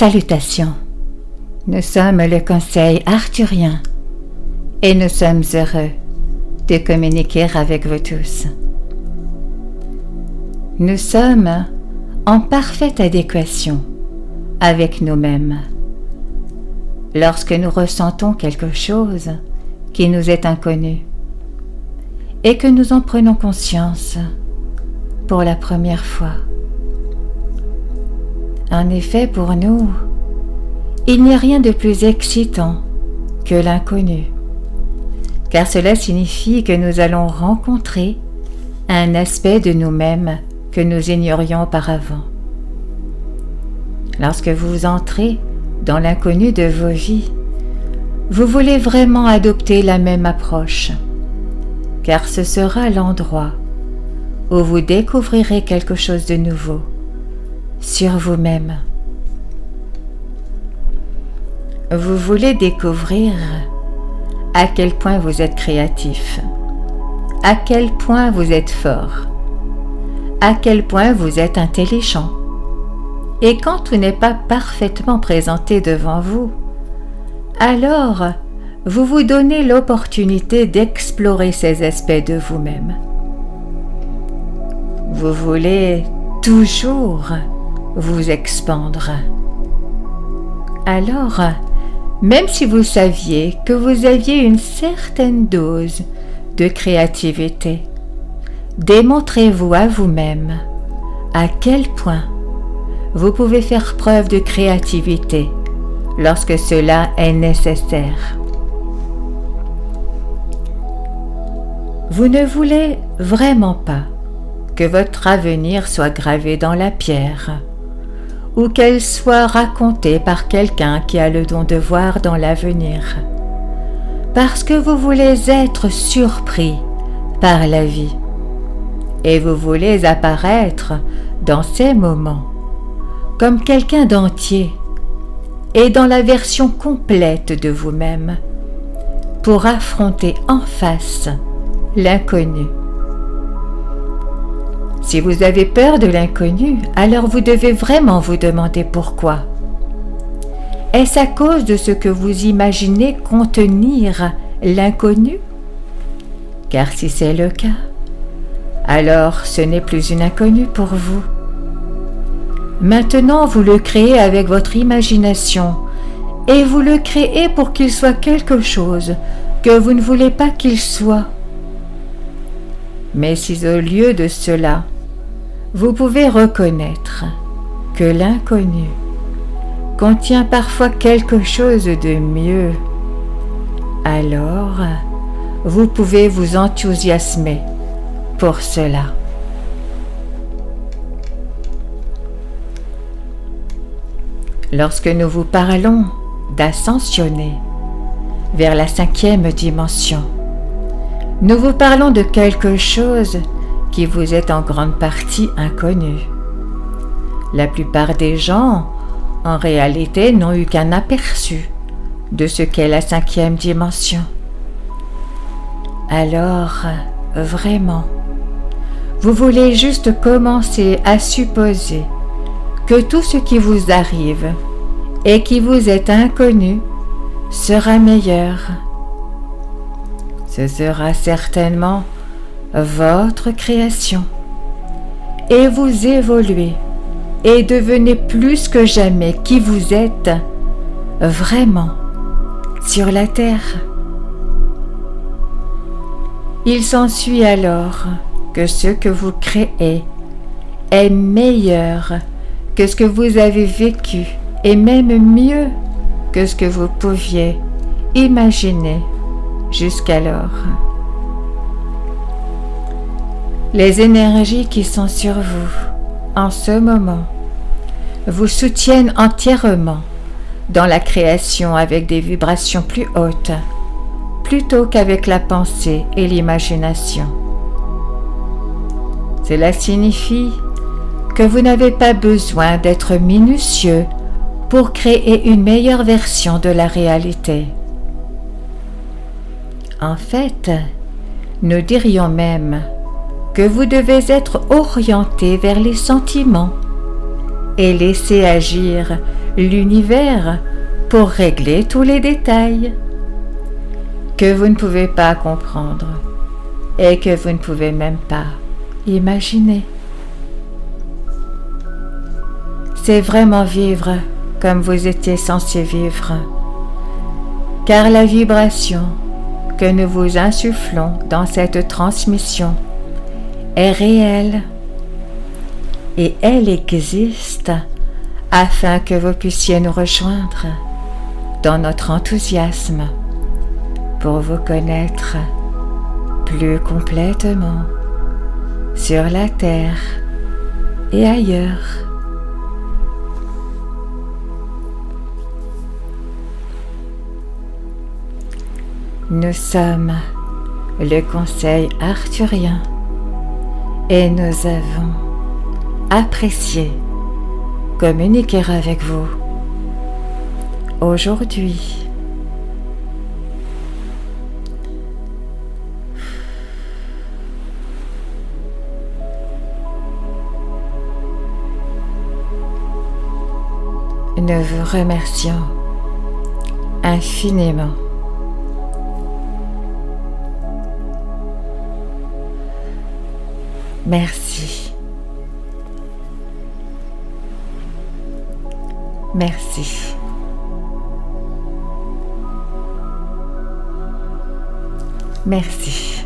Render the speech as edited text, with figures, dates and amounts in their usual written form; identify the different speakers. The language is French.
Speaker 1: Salutations. Nous sommes le Conseil arthurien et nous sommes heureux de communiquer avec vous tous. Nous sommes en parfaite adéquation avec nous-mêmes. Lorsque nous ressentons quelque chose qui nous est inconnu et que nous en prenons conscience pour la première fois. En effet, pour nous, il n'y a rien de plus excitant que l'inconnu, car cela signifie que nous allons rencontrer un aspect de nous-mêmes que nous ignorions auparavant. Lorsque vous entrez dans l'inconnu de vos vies, vous voulez vraiment adopter la même approche, car ce sera l'endroit où vous découvrirez quelque chose de nouveau sur vous-même. Vous voulez découvrir à quel point vous êtes créatif, à quel point vous êtes fort, à quel point vous êtes intelligent. Et quand tout n'est pas parfaitement présenté devant vous, alors vous vous donnez l'opportunité d'explorer ces aspects de vous-même. Vous voulez toujours vous expandre. Alors, même si vous saviez que vous aviez une certaine dose de créativité, démontrez-vous à vous-même à quel point vous pouvez faire preuve de créativité lorsque cela est nécessaire. Vous ne voulez vraiment pas que votre avenir soit gravé dans la pierre ou qu'elle soit racontée par quelqu'un qui a le don de voir dans l'avenir, parce que vous voulez être surpris par la vie et vous voulez apparaître dans ces moments comme quelqu'un d'entier et dans la version complète de vous-même pour affronter en face l'inconnu. Si vous avez peur de l'inconnu, alors vous devez vraiment vous demander pourquoi. Est-ce à cause de ce que vous imaginez contenir l'inconnu? Car si c'est le cas, alors ce n'est plus une inconnue pour vous. Maintenant, vous le créez avec votre imagination et vous le créez pour qu'il soit quelque chose que vous ne voulez pas qu'il soit. Mais si au lieu de cela, vous pouvez reconnaître que l'inconnu contient parfois quelque chose de mieux, alors vous pouvez vous enthousiasmer pour cela. Lorsque nous vous parlons d'ascensionner vers la 5e dimension, nous vous parlons de quelque chose qui vous est en grande partie inconnu. La plupart des gens, en réalité, n'ont eu qu'un aperçu de ce qu'est la 5e dimension. Alors, vraiment, vous voulez juste commencer à supposer que tout ce qui vous arrive et qui vous est inconnu sera meilleur. Ce sera certainement votre création et vous évoluez et devenez plus que jamais qui vous êtes vraiment sur la terre. Il s'ensuit alors que ce que vous créez est meilleur que ce que vous avez vécu et même mieux que ce que vous pouviez imaginer jusqu'alors. Les énergies qui sont sur vous en ce moment vous soutiennent entièrement dans la création avec des vibrations plus hautes, plutôt qu'avec la pensée et l'imagination. Cela signifie que vous n'avez pas besoin d'être minutieux pour créer une meilleure version de la réalité. En fait, nous dirions même que vous devez être orienté vers les sentiments et laisser agir l'univers pour régler tous les détails que vous ne pouvez pas comprendre et que vous ne pouvez même pas imaginer. C'est vraiment vivre comme vous étiez censé vivre, car la vibration que nous vous insufflons dans cette transmission est réelle et elle existe afin que vous puissiez nous rejoindre dans notre enthousiasme pour vous connaître plus complètement sur la terre et ailleurs. Nous sommes le Conseil arthurien et nous avons apprécié communiquer avec vous aujourd'hui. Nous vous remercions infiniment. Merci. Merci. Merci.